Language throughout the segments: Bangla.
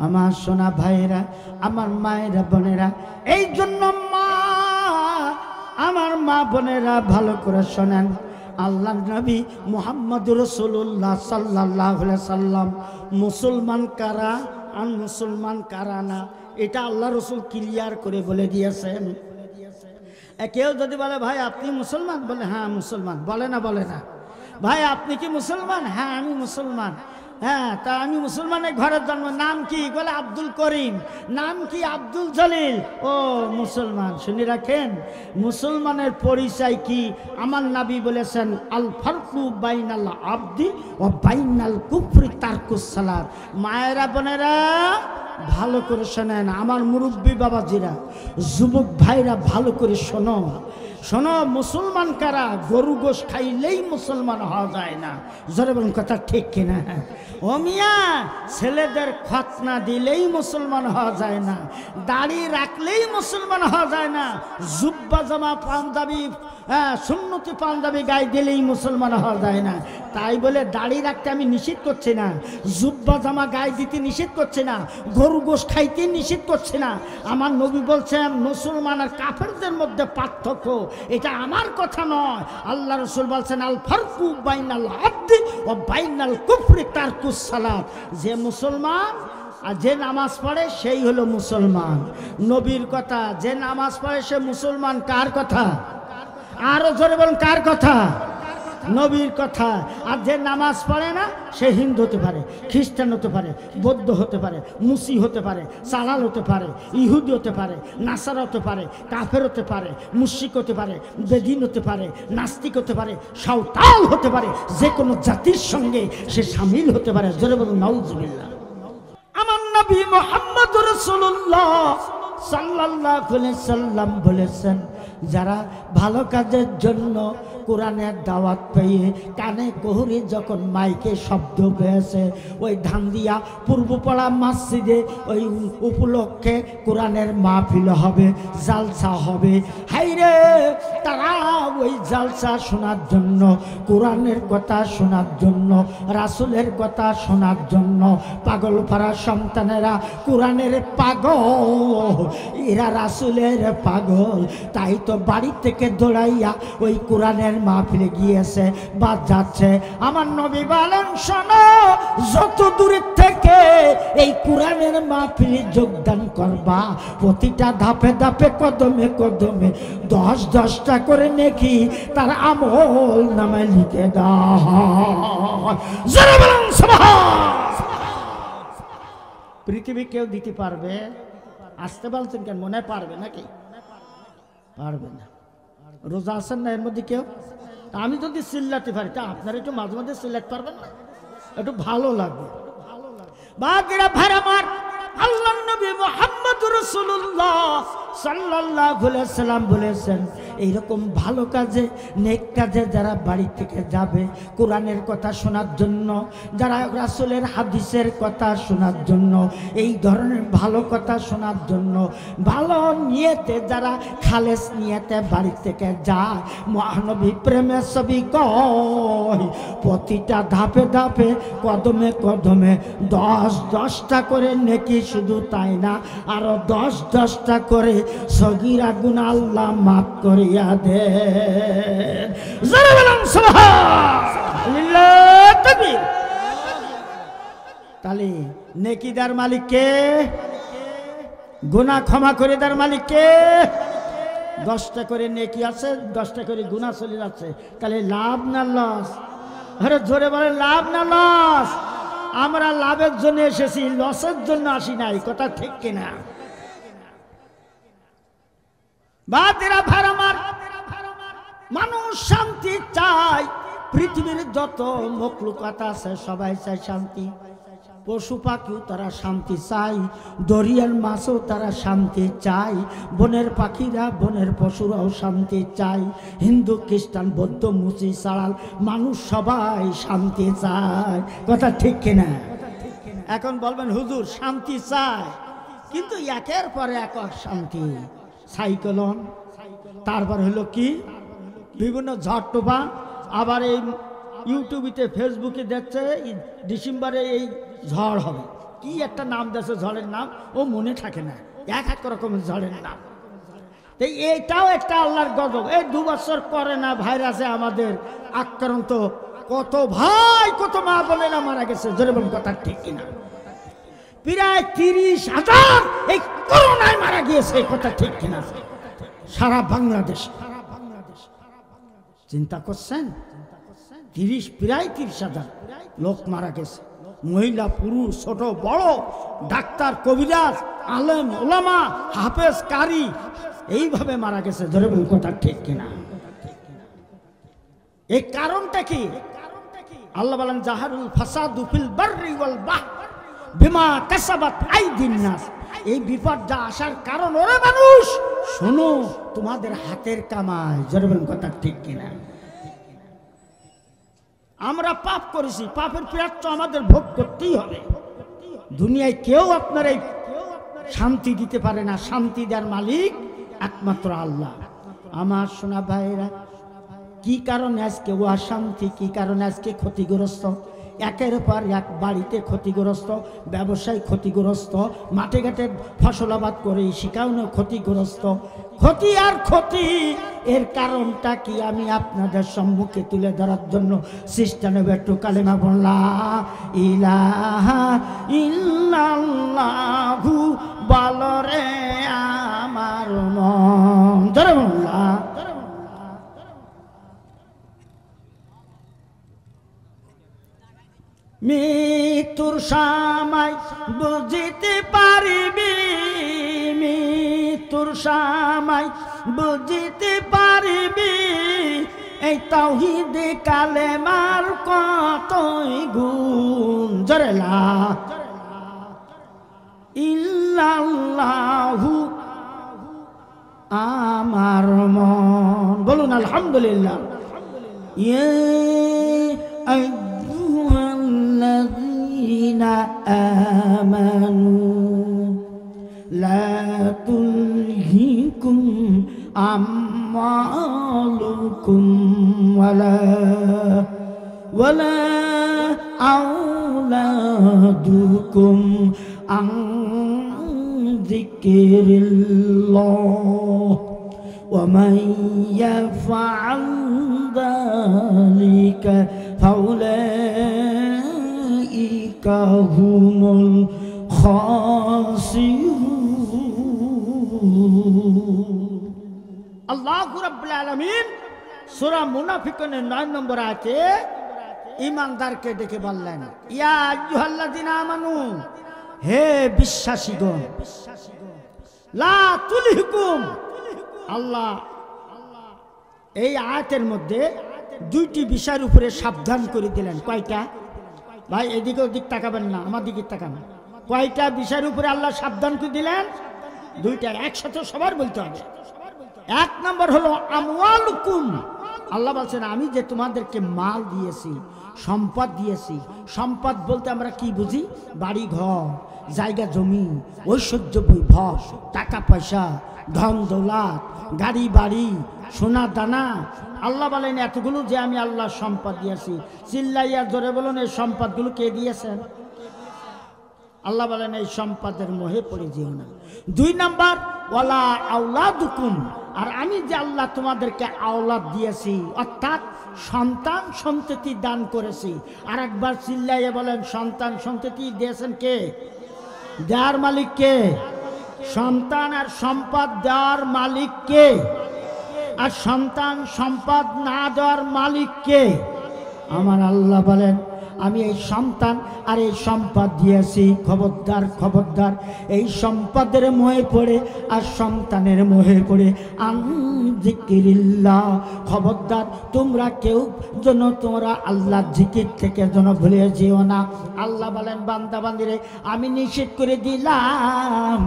আমার সোনা ভাইরা, আমার মায়েরা, বোনেরা, এই জন্য মা, আমার মা বোনেরা ভালো করে শোনেন। আল্লাহর নবী মুহাম্মদুর রাসূলুল্লাহ সাল্লাল্লাহু আলাইহি সাল্লাম মুসলমান কারা আর মুসলমান কারা না, এটা আল্লাহ রসুল ক্লিয়ার করে বলে দিয়েছেন। কেউ যদি বলে ভাই আপনি মুসলমান, বলে হ্যাঁ মুসলমান, বলে না ভাই আপনি কি মুসলমান, হ্যাঁ আমি মুসলমান। হ্যাঁ, তা আমি মুসলমানের ঘরের জন্ম, নাম কি, বলে আব্দুল করিম। নাম কি, আব্দুল জলিল। ও মুসলমান। শুনে রাখেন, মুসলমানের পরিচয় কি? আমার নবী বলেছেন আল ফারকু বাইনাল আবদি ও বাইনাল কুফরি তারকুস সালাত। মায়েরা, বোনেরা ভালো করে শোনেন, আমার মুরব্বী বাবাজিরা, যুবক ভাইরা ভালো করে শোনো। মুসলমান কারা? গরু গোশ খাইলেই মুসলমান হওয়া যায় না। জোরে বলুন কথা ঠিক কিনা? ও মিয়া, ছেলেদের খতনা দিলেই মুসলমান হওয়া যায় না, দাড়ি রাখলেই মুসলমান হওয়া যায় না, জুব্বা জামা পাঞ্জাবি, সুন্নতি পাঞ্জাবি গায়ে দিলেই মুসলমান হওয়া যায় না। তাই বলে দাড়ি রাখতে আমি নিষেধ করছি না, জুব্বা জামা গায়ে দিতে নিষেধ করছি না, গরু গোশ খাইতে নিষেধ করছি না। আমার নবী বলছেন মুসলমান আর কাফেরদের মধ্যে পার্থক্য, এটা আমার কথা নয়। আল্লাহ রসুল বলছেন আল ফারকু বাইনাল আবদি ও বাইনাল কুফরি তারকুস সালাত। যে মুসলমান আর যে নামাজ পড়ে সেই হলো মুসলমান। নবীর কথা, যে নামাজ পড়ে সে মুসলমান। কার কথা? আরো জোরে বলুন, কার কথা? নবীর কথা। আর যে নামাজ পড়ে না সে হিন্দু হতে পারে, খ্রিস্টান হতে পারে, বৌদ্ধ হতে পারে, মুসি হতে পারে, সালাল হতে পারে, ইহুদি হতে পারে, নাসারা হতে পারে, কাফের হতে পারে, মুশরিক হতে পারে, বেদিন হতে পারে, নাস্তিক হতে পারে, সাঁওতাল হতে পারে, যে কোনো জাতির সঙ্গে সে শামিল হতে পারে। জোরে বলুন নাউজুবিল্লাহ। আমার নবী মুহাম্মদুর রাসূলুল্লাহ সাল্লাল্লাহু আলাইহি সাল্লাম বলেছেন, যারা ভালো কাজের জন্য কোরআনের দাওয়াত পেয়ে কানে কোহরে যখন মাইকে শব্দ পেয়েছে, ওই ধান্দিয়া পূর্বপাড়া মসজিদে ওই উপলক্ষে কোরআনের মাহফিল হবে, জালসা হবে। হাইরে, তারা ওই জালসা শোনার জন্য, কোরআনের কথা শোনার জন্য, রাসূলের কথা শোনার জন্য পাগলপাড়া সন্তানেরা কোরআনের পাগল, এরা রাসূলের পাগল। তাই তো বাড়ি থেকে দৌড়াইয়া ওই কোরআনের মাহফিলে গিয়েছে বা যাচ্ছে। আমার নবী বলেন, শোনো, যত দূরের থেকে এই কোরআনের মাহফিলে যোগদান করবা, প্রতিটা ধাপে ধাপে, কদমে কদমে 10-10টা করে নেকি তার আমল নামায় লিখে দাও। জোরে বলুন সুবহান। পৃথিবী কেউ দিতে পারবে? আসতে বলছেন কেন? মনে পারবে নাকি? পারবে না। রোজা আছেন না এর মধ্যে কেউ? আমি যদি চিল্লাতে পারি, তা আপনারা একটু মাঝে মাঝে চিল্লাতে পারবেন না? একটু ভালো লাগবে। বাগেরা ভাই আমার, আল্লাহর নবী মুহাম্মদুর রাসূলুল্লাহ সাল্লাল্লাহু আলাইহি সাল্লাম বলেছেন, এইরকম ভালো কাজে, নেক কাজে যারা বাড়ি থেকে যাবে কোরআনের কথা শোনার জন্য, যারা রাসূলের হাদিসের কথা শোনার জন্য, এই ধরনের ভালো কথা শোনার জন্য, ভালো নিয়তে যারা খালেস নিয়তে বাড়ি থেকে যায়, মহানবী প্রেমের ছবি কয়, প্রতিটা ধাপে ধাপে, কদমে কদমে 10-10টা করে নেকি। শুধু তাই না, আরো 10-10টা করে সগীরা গুনাহ আল্লাহ মাফ করিয়া দেন। জোরে বলুন সুবহানাল্লাহ, তাকবীর। তাহলে নেকিদার মালিক কে? গুনাহ ক্ষমা করে দেওয়ার মালিক কে? 10টা করে নেকি আছে, 10টা করে গুনাহ চলে যাচ্ছে। তাহলে লাভ না লস? আরে জোরে বলেন, লাভ না লস? আমরা লাভের জন্য এসেছি, লসের জন্য আসি নাই। কথা ঠিক কিনা? বাতিরা ভাই আমার, মানুষ শান্তি চায়। পৃথিবীর যত মখলুকাত আছে সবাই চায় শান্তি। পশু পাখিও তারা শান্তি চায়, দরিয়ার মাছও তারা শান্তি চায়, বনের পাখিরা, বনের পশুরাও শান্তি চায়। হিন্দু, খ্রিস্টান, বৌদ্ধ, মুসি, সাড়াল, মানুষ সবাই শান্তি চায়। কথা ঠিক কিনা? এখন বলবেন হুজুর শান্তি চায়, কিন্তু একের পরে এক শান্তি। সাইক্লোন, তারপর হলো কি বিভিন্ন ঝড় তুফান। আবার এই ইউটিউবে, ফেসবুকে দেখছে ডিসেম্বরে এই ঝড় হবে, কি একটা নাম দিয়েছে ঝড়ের নাম, ও মনে থাকে না, এক এক রকমের ঝড়ের নাম। তো এইটাও একটা আল্লাহর গজব। এই 2 বছর করোনা ভাইরাসে আমাদের আক্রান্ত কত ভাই কত মা বোনেরা মারা গেছে, জোরে বলুন কথা ঠিক কিনা? প্রায় 30,000 এই করোনায় মারা গিয়েছে, কথা ঠিক কিনা? সারা বাংলাদেশ চিন্তা করছেন, প্রায় 30,000 লোক মারা গেছে, মহিলা পুরুষ ছোট বড়, ডাক্তার কবিরাজ আলেম ওলামা হাফেজ কারি এইভাবে মারা গেছে, ধরে বলুন কথা ঠিক কিনা? এই কারণটা কি? আল্লাহ বলেন জাহারুল ফাসাদু ফিল বাররি ওয়াল বাহর বিমা কাসাবাত আইদিন নাস। এই বিপদটা আসার কারণ ওরে মানুষ শোনো, তোমাদের হাতের কামাই, জোরে বলুন কথা ঠিক কিনা? আমরা পাপ করেছি, পাপের প্রাপ্য আমাদের ভোগ করতেই হবে। দুনিয়ায় কেউ আপনার এই শান্তি দিতে পারে না, শান্তি দেওয়ার মালিক একমাত্র আল্লাহ। আমার সোনা ভাইরা, কি কারণে আজকে ও অশান্তি, কি কারণে আজকে ক্ষতিগ্রস্ত? একের পর এক বাড়িতে ক্ষতিগ্রস্ত, ব্যবসায় ক্ষতিগ্রস্ত, মাঠে ঘাটে ফসলাবাদ করে সেখানেও ক্ষতিগ্রস্ত, ক্ষতি আর ক্ষতি। এর কারণটা কি আমি আপনাদের সম্মুখে তুলে ধরার জন্য চেষ্টা নেব। একটু কালেমা বললাম ইলাহা ইল্লাল্লাহু বলরে আমার মন, ধরে বললাম মৃত্যুর সময় বুঝিতে পারিবি, মৃত্যুর সময় বুঝিতে পারিবি, এই তাওহীদ কালেমার কতই গুণ, জোরে লা ইল্লাল্লাহু আমার মন, বলুন আলহামদুলিল্লাহ। الذين آمنوا لا تلهكم أموالكم ولا أولادكم عن ذكر الله ومن يفعل ذلك فأولئك هم الخاسرون। আল্লাহু রাব্বুল আলামিন সূরা মুনাফিকুনের 9 নম্বর আয়াতে ঈমানদারকে ডেকে বললেন, ইয়া আইয়ুহাল্লাযিনা আমানু, হে বিশ্বাসীগণ, লা তুলহিকুম। আল্লাহ এই আয়াতের মধ্যে 2টি বিষয়ের উপরে সাবধান করে দিলেন। কয়টা ভাই? এদিকে ওদিক তাকাবেন না, আমার দিকে তাকান। কয়টা বিষয়ের উপরে আল্লাহ সাবধান করে দিলেন? 2টা, একসাথে সবার বলতে হবে। 1 নম্বর হলো আমওয়ালুকুম। আল্লাহ বলছেন আমি যে তোমাদেরকে মাল দিয়েছি, সম্পদ দিয়েছি। সম্পদ বলতে আমরা কি বুঝি? বাড়ি ঘর, জায়গা জমি, ঐশ্বর্য বৈভব, টাকা পয়সা, ধন দৌলত, গাড়ি বাড়ি, সোনা দানা। আল্লাহ বলেন এতগুলো যে আমি আল্লাহ সম্পদ দিয়েছি। চিল্লাইয়া জোরে বলুন, এই সম্পদগুলো কে দিয়েছেন? আল্লাহ বলেন এই সম্পদের মোহে পড়ে যেও না। 2 নাম্বার ওয়ালা আওলাদুকুম। আর আমি যে আল্লাহ তোমাদেরকে আওলাদ দিয়েছি, অর্থাৎ সন্তান সন্ততি দান করেছি। আর একবার চিল্লাইয়া বলেন সন্তান সন্ততি দিয়েছেন কে? দেওয়ার মালিক কে? সন্তান আর সম্পদ দেওয়ার মালিক কে? আর সন্তান সম্পদ না দেওয়ার মালিক কে? আমার আল্লাহ বলেন আমি এই সন্তান আর এই সম্পদ দিয়েছি। খবরদার খবরদার, এই সম্পদের মোহে পড়ে আর সন্তানের মোহে পড়ে আনজিকিরিল্লাহ, খবরদার তোমরা কেউ যেন তোমরা আল্লাহর জিকির থেকে যেন ভুলে যেও না। আল্লাহ বলেন বান্দা বান্দিরে আমি নিষেধ করে দিলাম,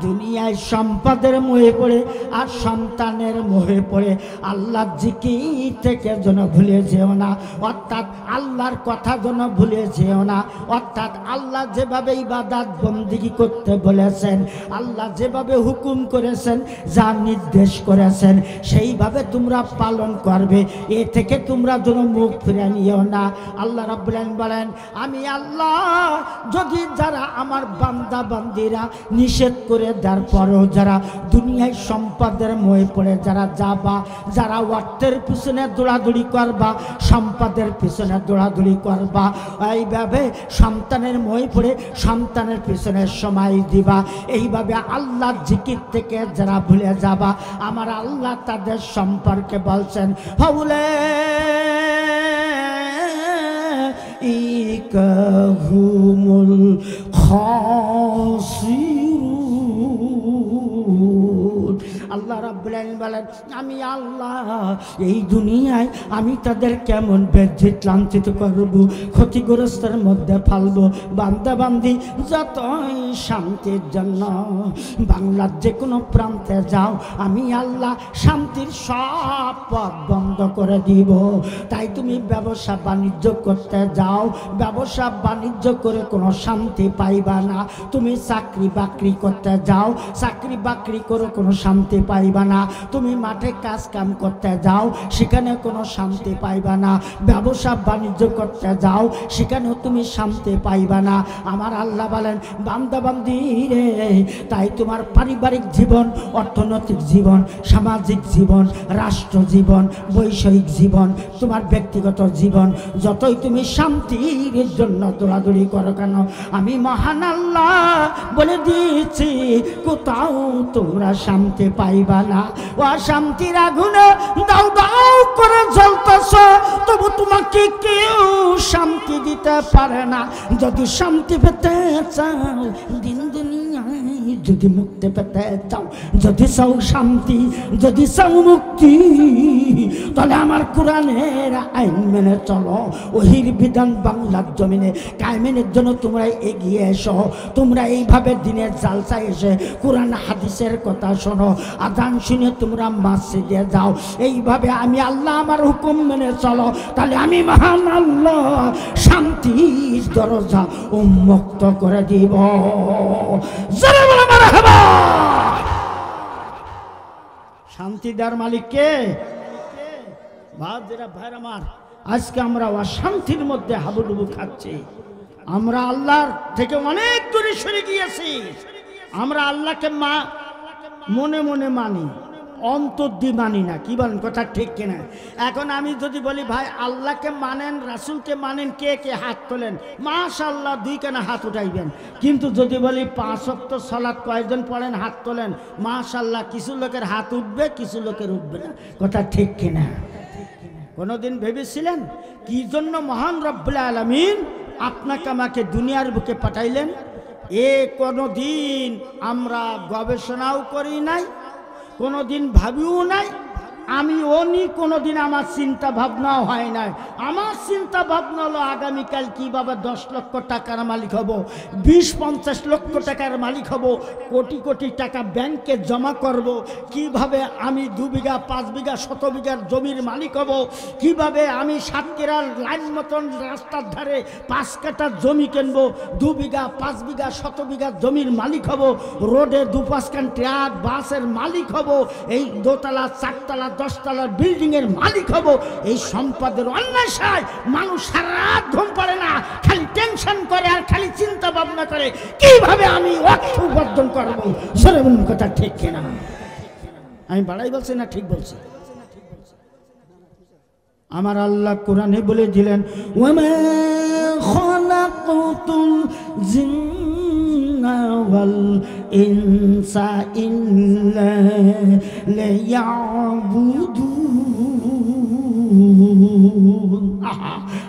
দুনিয়ায় সম্পদের মোহে পড়ে আর সন্তানের মোহে পড়ে আল্লাহর জিকির থেকে যেন ভুলে যেও না। অর্থাৎ আল্লাহর কথা যেন ভুলে যেও না। অর্থাৎ আল্লাহ যেভাবে ইবাদত বন্দেগী করতে বলেছেন, আল্লাহ যেভাবে হুকুম করেছেন, যা নির্দেশ করেছেন, সেইভাবে তোমরা পালন করবে। এ থেকে তোমরা যেন মুখ ফিরে নিও না। আল্লাহ রাব্বুল আলামিন বলেন, আমি আল্লাহ যদি যারা আমার বান্দা বান্দিরা নিষেধ করে দেওয়ার পরেও যারা দুনিয়ায় সম্পদের মোহে পড়ে যারা যাবা, যারা অর্থের পিছনে দৌড়াদৌড়ি করবা, সম্পদের পিছনে দৌড়াদৌড়ি করবা, এইভাবে সন্তানের মোহে পড়ে সন্তানের পিছনে সময় দিবা, এইভাবে আল্লাহর জিকির থেকে যারা ভুলে যাবা, আমার আল্লাহ তাদের সম্পর্কে বলছেন, হুমুল খাসিরুন। আল্লাহ রাব্বুল আলামিন বলেন, আমি আল্লাহ এই দুনিয়ায় আমি তাদের কেমন বেজ্জিত লাঞ্ছিত করব, ক্ষতিগ্রস্তের মধ্যে ফেলবো। বান্দা বান্দি যতই শান্তির জন্য বাংলার যে কোনো প্রান্তে যাও, আমি আল্লাহ শান্তির সব পথ বন্ধ করে দিব। তাই তুমি ব্যবসা বাণিজ্য করতে যাও, ব্যবসা বাণিজ্য করে কোনো শান্তি পাইবা না। তুমি চাকরি বাকরি করতে যাও, চাকরি বাকরি করে কোনো শান্তি পাইবা না। তুমি মাঠে কাজ কাম করতে যাও, সেখানে কোনো শান্তি পাইবা না। ব্যবসা বাণিজ্য করতে যাও, সেখানেও তুমি শান্তি পাইবা না। আমার আল্লাহ বলেন, বান্দা বান্দি রে, তাই তোমার পারিবারিক জীবন, অর্থনৈতিক জীবন, সামাজিক জীবন, রাষ্ট্র জীবন, বৈষয়িক জীবন, তোমার ব্যক্তিগত জীবন, যতই তুমি শান্তির জন্য দৌড়াদৌড়ি করো কেন, আমি মহান আল্লাহ বলে দিয়েছি, কোথাও তোমরা শান্তি পাইবা না। অশান্তির আগুনে দাউ দাউ করে জ্বলতেছ, তবু তোমাকে কেউ শান্তি দিতে পারে না। যদি শান্তি পেতে চাও, দিন দুনিয়ায় যদি মুক্তি পেতে চাও, যদি চাও শান্তি, যদি চাও মুক্তি, তাহলে আমার কোরআনের আইন মেনে চলো। ওহির বিধান বাংলার জমিনে কায়েমের জন্য তোমরা এগিয়ে এসো। তোমরা এইভাবে দিনের জালসায় এসে কোরআন হাদিসের কথা শোনো, আযান শুনে তোমরা মসজিদে যাও। এইভাবে আমি আল্লাহ আমার হুকুম মেনে চলো, তাহলে আমি মহান আল্লাহ শান্তির দরজা উন্মুক্ত করে দিব। জোরে বলো মারহাবা। শান্তি দেওয়ার মালিক কে? ভাইরা আমার, আজকে আমরা অশান্তির মধ্যে হাবুডুবু খাচ্ছি। আমরা আল্লাহর থেকে অনেক দূরে সরে গিয়েছি। আমরা আল্লাহকে মনে মনে মানি, অন্তর দিয়ে মানি না। কি বলেন, কথা ঠিক কিনা? এখন আমি যদি বলি, ভাই আল্লাহকে মানেন, রাসূলকে মানেন, কে কে হাত তোলেন? মাশাআল্লাহ, দুই কানা হাত উঠাইবেন। কিন্তু যদি বলি 5 ওয়াক্ত সালাত কয়জন পড়েন, হাত তোলেন, মাশাআল্লাহ, কিছু লোকের হাত উঠবে, কিছু লোকের উঠবে না। কথা ঠিক কিনা? কোনোদিন ভেবেছিলেন কি জন্য মহান রব্বুল আলামিন আপনাকে আমাকে দুনিয়ার বুকে পাঠাইলেন? এ কোনোদিন আমরা গবেষণাও করি নাই, কোনোদিন ভাবিও নাই। আমি কোনোদিন আমার চিন্তা ভাবনাও হয় নাই। আমার চিন্তা ভাবনা হলো আগামীকাল কিভাবে 10 লক্ষ টাকার মালিক হব, 20-50 লক্ষ টাকার মালিক হব, কোটি কোটি টাকা ব্যাংকে জমা করব, কিভাবে আমি 2 বিঘা 5 বিঘা 100 বিঘার জমির মালিক হব, কিভাবে আমি সাতক্ষীরার লাইন মতন রাস্তার ধারে 5 কাঠা জমি কিনবো, 2 বিঘা 5 বিঘা 100 বিঘার জমির মালিক হব, রোডে 2-5 খান ট্রাক বাসের মালিক হব, এই দোতলা 4তলা 10তলার বিল্ডিং এর মালিক হব। এই সম্পদের অন্বেষায় মানুষ সারা রাত ঘুম পারে না, খালি টেনশন করে আর খালি চিন্তা ভাবনা করে কিভাবে আমি অর্থ উপার্জন করব। সরে বলুন, কথা ঠিক কিনা? আমি বাড়াই বলছি না ঠিক বলছি? আমার আল্লাহ কোরআনে বলে দিলেন, ওয়ামা খালাকাতুল জিন্না ওয়াল ইনসা ইল্লা লিয়াবুদুন।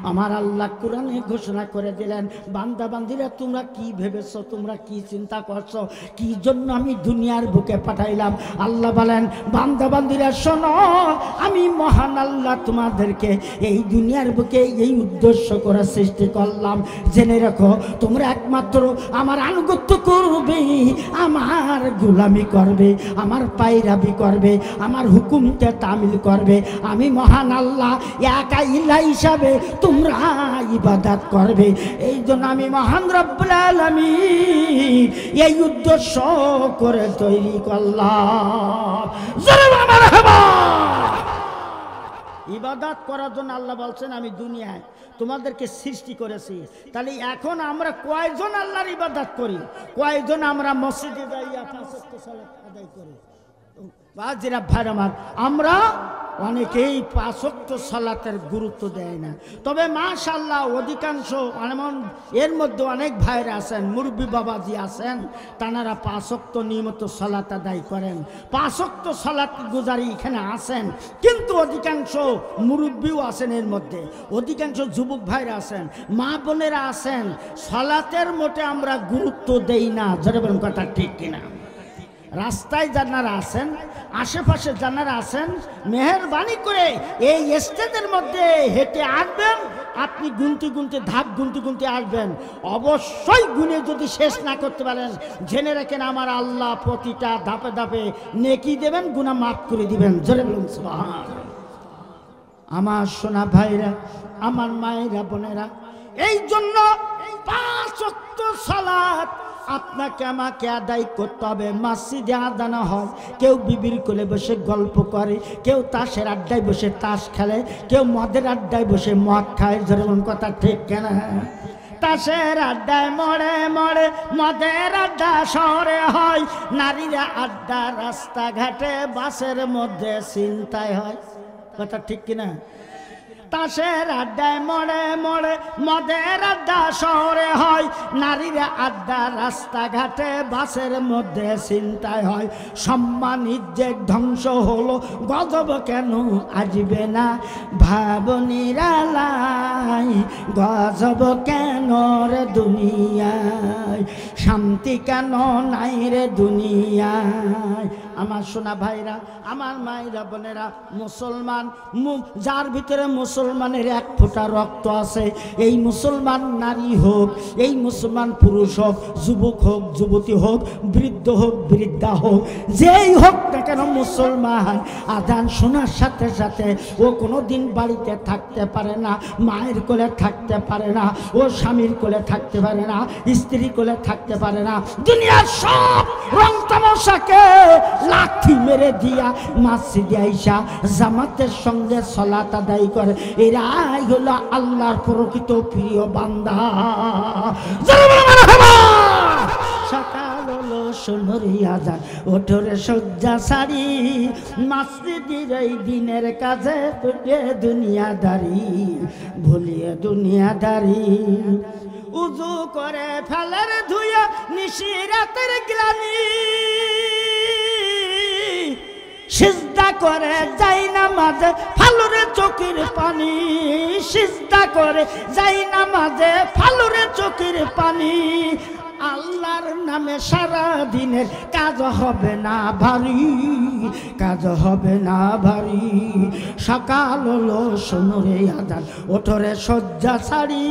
আমার আল্লাহ কোরআনে ঘোষণা করে দিলেন, বান্দা বান্দিরা তোমরা কি ভেবেছো, তোমরা কি চিন্তা করছো, কি জন্য আমি দুনিয়ার বুকে পাঠাইলাম? আল্লাহ বলেন, বান্দা বান্দিরা শোনো, আমি মহান আল্লাহ তোমাদেরকে এই দুনিয়ার বুকে এই উদ্দেশ্য করে সৃষ্টি করলাম। জেনে রাখো, তোমরা একমাত্র আমার আনুগত্য করবে, আমার গোলামি করবে, আমার পায়রাবি করবে, আমার হুকুমকে তামিল করবে। আমি মহান আল্লাহ একা ইলাহ হিসাবে তোমরা ইবাদত করবে। এই জন্য আমি মহান রব্বুল আলামিন এই উদ্দেশ্য করে তৈরি করলাম। ইবাদত করার জন্য আল্লাহ বলছেন আমি দুনিয়ায় তোমাদেরকে সৃষ্টি করেছি। তাহলে এখন আমরা কয়জন আল্লাহর ইবাদত করি? কয়জন আমরা মসজিদে যাইয়া পাঁচ ওয়াক্ত সালাত আদায় করি? বাজিরা ভাই আমার, আমরা অনেকেই পাঁচ ওয়াক্ত সালাতের গুরুত্ব দেয় না। তবে মাশাআল্লাহ অধিকাংশ এমন এর মধ্যে অনেক ভাইরা আছেন, মুরব্বী বাবাজি আছেন, তানারা পাঁচ ওয়াক্ত নিয়মিত সালাত আদায় করেন, পাঁচ ওয়াক্ত সালাত গুজারি এখানে আছেন। কিন্তু অধিকাংশ মুরব্বীও আছেন, এর মধ্যে অধিকাংশ যুবক ভাইরা আছেন, মা বোনেরা আছেন, সালাতের মোটে আমরা গুরুত্ব দেই না। যারা বলেন কথা ঠিক কিনা? রাস্তায় যারা আছেন, আশেপাশে যারা আছেন, মেহেরবানি করে এই স্টেজের মধ্যে হেঁটে আসবেন। আপনি গুনতে গুনতে ধাপ গুনতে গুনতে আসবেন। অবশ্যই গুনে যদি শেষ না করতে পারেন, জেনে রাখেন আমার আল্লাহ প্রতিটা ধাপে ধাপে নেকি দেবেন, গুনাহ মাফ করে দিবেন। জোরে বলুন সুবহানাল্লাহ। আমার সোনা ভাইরা, আমার মায়েরা, বোনেরা, এই জন্য পাঁচ ওয়াক্ত সালাত আপনাকে আমাকে আদায় করতে হবে। মসজিদে আদান হয়, কেউ বিবির কোলে বসে গল্প করে, কেউ তাসের আড্ডায় বসে তাস খেলে, কেউ মদের আড্ডায় বসে মদ খায়। যেমন কথা ঠিক কেনা? তাসের আড্ডায় মরে মরে, মদের আড্ডা শহরে হয়, নারীরা আড্ডা রাস্তাঘাটে, বাসের মধ্যে চিন্তায় হয়। কথা ঠিক কিনা? তাসের আড্ডায় মরে মরে, মদের আড্ডা শহরে হয়, নারীরা আড্ডা রাস্তাঘাটে, বাসের মধ্যে চিন্তায় হয়। সম্মান ইজ্জত ধ্বংস হলো, গজব কেন আসবে না ভাবনিরালাই, গজব কেন রে দুনিয়ায়, শান্তি কেন নাই রে দুনিয়ায়। আমার সোনা ভাইরা, আমার মায়েরা, বোনেরা, মুসলমান যার ভিতরে মুসলমানের এক ফোঁটা রক্ত আছে, এই মুসলমান নারী হোক, এই মুসলমান পুরুষ হোক, যুবক হোক, যুবতী হোক, বৃদ্ধ হোক, বৃদ্ধা হোক, যেই হোক না কেন মুসলমান, আজান শোনার সাথে সাথে ও কোনো দিন বাড়িতে থাকতে পারে না, মায়ের কোলে থাকতে পারে না, ও স্বামীর কোলে থাকতে পারে না, স্ত্রী কোলে থাকতে পারে না। দুনিয়ার সব রং তামাশাকে লাঠি মেরে দিয়া মসজিদে আইসা জামাতের সঙ্গে সালাত আদায় করে। এরাই হলো আল্লাহর প্রকৃত প্রিয় বান্দা। সকাল হলো সোনরি আজান, ওঠরে শয্যা সারি, মসজিদের এই দিনের কাজে ভুলিয়ে দুনিয়াদারি, ভুলিয়ে দুনিয়াদারি। উযু করে ফেলার ধুইয়া নিশি রাতের গ্লানি, সিজদা করে যাই নামাজে ফালুরে চোখের পানি, সিজদা করে যাই নামাজে ফালুরে চোখের পানি। আল্লাহর নামে সারা দিনের কাজ হবে না ভারী, কাজ হবে না ভারী। সকাল হলো সোনরে আজান, ওঠরে শয্যা ছাড়ি,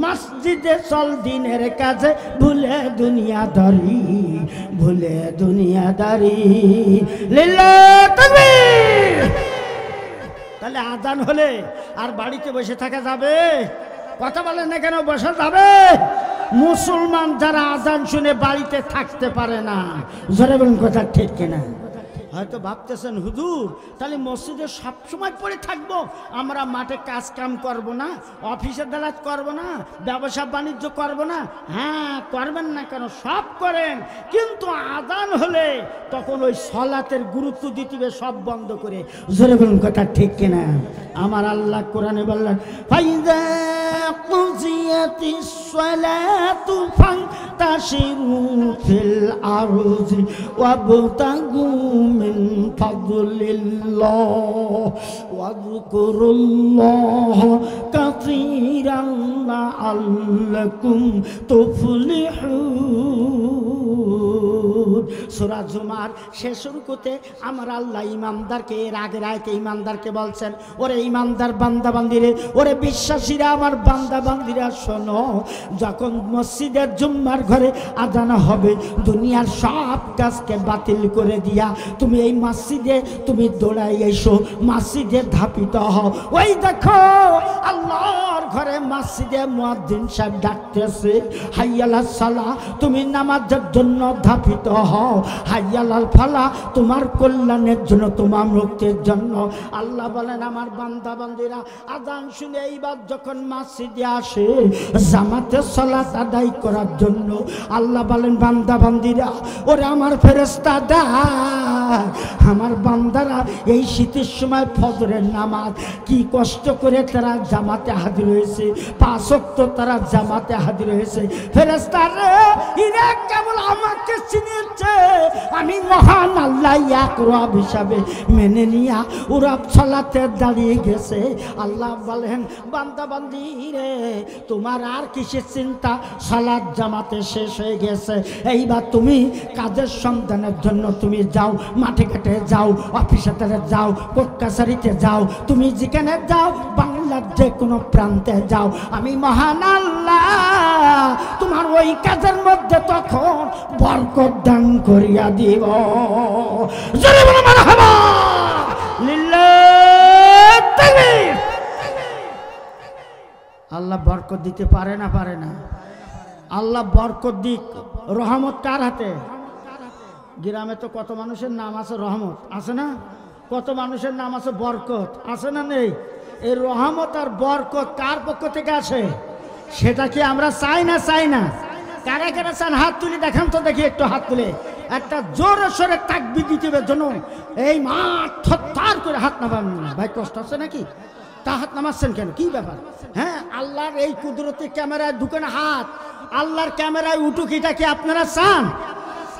মসজিদে চল দিনের কাজে, ভুলে দুনিয়াদারি, ভুলে দুনিয়াদারি। লিল্লাহ তাকবীর। তাহলে আজান হলে আর বাড়িতে বসে থাকা যাবে? কথা বলেন না কেন? বসা যাবে? মুসলমান যারা আজান শুনে বাড়িতে থাকতে পারে না, জোরে বলুন কথা ঠিক কিনা? হয়তো ভাবতেছেন হুজুর তাহলে মসজিদে সবসময় পড়ে থাকবো, আমরা মাঠে কাজ কাম করবো না, অফিসে দালাত করবো না, ব্যবসা বাণিজ্য করবো না। হ্যাঁ, করবেন না কেন? সব করেন, কিন্তু আজান হলে তখন ওই সলাতের গুরুত্ব দিতে হবে সব বন্ধ করে। জোরে বলুন কথা ঠিক কিনা? আমার আল্লাহ কোরআনে বললেন, ফাইযা কুযিয়াতিস সালাতু ফান্তাশিরু ফিল আরদি ওয়াবতাগু মিন ফাদলিল্লাহ ওয়াযকুরুল্লাহ কাসীরান লাআল্লাকুম তুফলিহুন। সূরা জুমার শেষ রুকুতে আমার আল্লাহ ইমানদারকে, এর আগের আয়াতে ইমানদারকে বলছেন, ওরে ইমানদার বান্দা বান্দিরে, ওরে বিশ্বাসীরা, আমার বান্দা বান্দিরা শোনো, যখন মসজিদের জুম্মার ঘরে আজান হবে, দুনিয়ার সব কাজকে বাতিল করে দিয়া তুমি এই মসজিদে তুমি দৌড়াই এসো, মসজিদে ধাপিত হও। ওই দেখো আল্লাহর ঘরে মসজিদে মুয়াজ্জিন সাহেব ডাকতেছে, হাইয়ালাস সালাহ, তুমি নামাজের জন্য ধাপিত হও, হাইয়ালাল ফালাহ, তোমার কল্যাণের জন্য, তোমার মুক্তির জন্য। আল্লাহ বলেন আমার বান্দা বান্দীরা আযান শুনে এইবার যখন মসজিদে আসে জামাতে সালাত আদায় করার জন্য, আল্লাহ বলেন বান্দা বান্দীরা ওরে আমার ফেরেশতারা, আমার বান্দারা এই শীতের সময় ফজরের নামাজ কি কষ্ট করে তারা জামাতে হাজির হয়েছে, 5 ওয়াক্ত তারা জামাতে হাজির হয়েছে। ফেরেশতারা ইরা কেবল আমাকে চিনেছে, আমি মহান আল্লাহ এক রব হিসাবে মেনে নিয়া ওরা সালাতে দাঁড়িয়ে গেছে। আল্লাহ বলেন বান্দা বান্দি রে তোমার আর কিসের চিন্তা, সালাত জামাতে শেষ হয়ে গেছে, এইবার তুমি কাজের সন্ধানের জন্য তুমি যাও, মাঠে ঘাটে যাও, অফিসে যাও, কোর্ট কাছারিতে যাও, তুমি যেখানে যাও বাংলার যে কোনো প্রান্তে যাও, আমি মহান আল্লাহ তোমার ওই কাজের মধ্যে তখন বরকত দান করিয়া দিব। জোরে বলো মারহাবা, লিল্লাহ তাকবীর। আল্লাহ বরকত দিতে পারে না, পারে না? আল্লাহ বরকত দিক, রহমত কার হাতে? গ্রামে তো কত মানুষের নাম আছে রহমত, আছে না? কত মানুষের নাম আছে বরকত, আছে না নেই? এই রহমত আর বরকত কার পক্ষ থেকে আসে? সেটা কি আমরা চাই না? চাই না? কারা কারা চান হাত তুলে দেখান তো দেখি, একটু হাত তুলে একটা জোরে সোরে তাকবীর দিতে হবে জন্য এই মাঠ থরথর করে হাত নামাবেন না। ভাই কষ্ট আছে নাকি? তা হাত নামাচ্ছেন কেন, কি ব্যাপার? হ্যাঁ, আল্লাহর এই কুদরতি ক্যামেরায় ঢুকে না হাত, আল্লাহর ক্যামেরায় উঠুক, এটা কি আপনারা চান?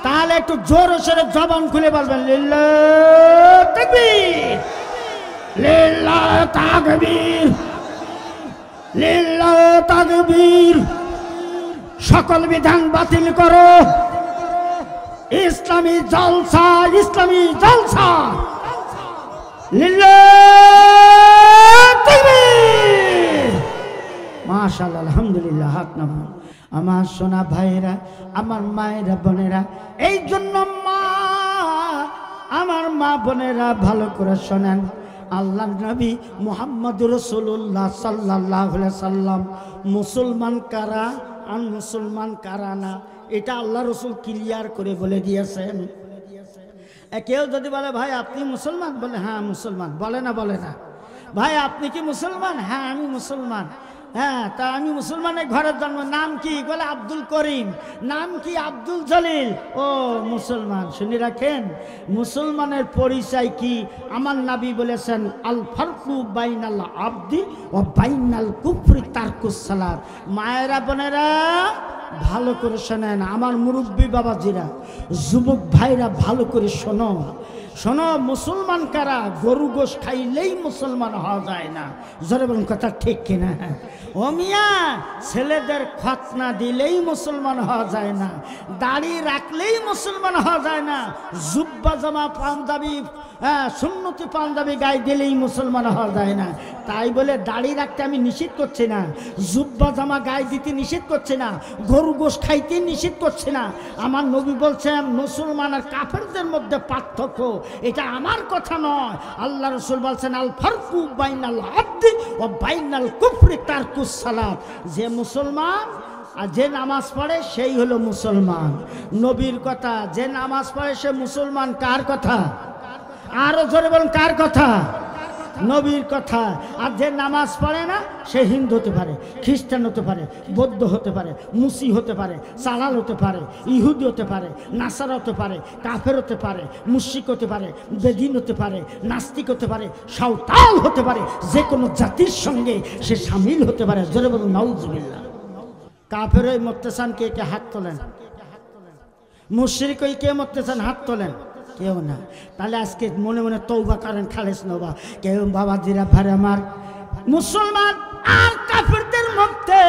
তাহলে একটু জোরে সোরে জবান খুলে বলবেন লিল্লাহ তাকবীর, লিল্লাহ তাকবীর, লিল্লাহ তাকবীর। সকল বিধান বাতিল করো, ইসলামী জলসা, ইসলামী জলসা, লিল্লাহ তাকবীর। মাশাআল্লাহ, আলহামদুলিল্লাহ। হাত নামান আমার সোনা ভাইরা, আমার মায়েরা বোনেরা, এই জন্য মা, আমার মা বোনেরা ভালো করে শোনেন, আল্লাহর নবী মুহাম্মদুর রাসূলুল্লাহ সাল্লাল্লাহু আলাইহি সাল্লাম মুসলমান কারা আর মুসলমান কারা না, এটা আল্লাহ রসুল ক্লিয়ার করে বলে দিয়েছেন। কেউ যদি বলে ভাই আপনি মুসলমান, বলে হ্যাঁ মুসলমান, বলে না? বলে না? ভাই আপনি কি মুসলমান? হ্যাঁ আমি মুসলমান। হ্যাঁ, তা আমি মুসলমানের ঘরের জন্ম, নাম কি? বলে আব্দুল করিম। নাম কি? আব্দুল জলিল। ও মুসলমান। শুনে রাখেন, মুসলমানের পরিচয় কি? আমার নবী বলেছেন আল ফারকু বাইনাল আবদি ও বাইনাল কুফরি তারকুস সালাত। মায়েরা বোনেরা ভালো করে শোনেন, আমার মুরব্বী বাবাজিরা, যুবক ভাইরা ভালো করে শোনো, শোনো। মুসলমান কারা? গরু গোশ খাইলেই মুসলমান হওয়া যায় না। জোরে বলুন কথা ঠিক কিনা? ও মিয়া, ছেলেদের খতনা দিলেই মুসলমান হওয়া যায় না, দাড়ি রাখলেই মুসলমান হওয়া যায় না, জুব্বা জামা পাঞ্জাবি, সুন্নতি পাঞ্জাবি গায়ে দিলেই মুসলমান হওয়া যায় না। তাই বলে দাড়ি রাখতে আমি নিষেধ করছি না, জুব্বা জামা গায়ে দিতে নিষেধ করছি না, গরু গোশ খাইতে নিষেধ করছি না। আমার নবী বলছেন মুসলমান আর কাফেরদের মধ্যে পার্থক্য, এটা আমার কথা নয়। আল্লাহ রসুল বলছেন আল ফারকু বাইনাল আবদি ও বাইনাল কুফরি তারকুস সালাত। যে মুসলমান আর যে নামাজ পড়ে সেই হলো মুসলমান। নবীর কথা, যে নামাজ পড়ে সে মুসলমান। কার কথা? আরো জোরে বলুন, কার কথা? নবীর কথা। আর যে নামাজ পড়ে না সে হিন্দু হতে পারে, খ্রিস্টান হতে পারে, বৌদ্ধ হতে পারে, মুসি হতে পারে, সালাল হতে পারে, ইহুদি হতে পারে, নাসারা হতে পারে, কাফের হতে পারে, মুশরিক হতে পারে, বেদিন হতে পারে, নাস্তিক হতে পারে, সাঁওতাল হতে পারে, যে কোনো জাতির সঙ্গে সে শামিল হতে পারে। জোরে বলুন নাউজুবিল্লাহ। কাফের ওই মরতে চান কে? কে হাত তোলেন? মুশরিক ওই কে মরতে চান? হাত তোলেন। কেউ না। তাহলে আজকে মনে মনে তওবা করেন, খালেস নওবা। কেউ বাবাজিরা ভারে আমার, মুসলমান আর কাফেরদের মধ্যে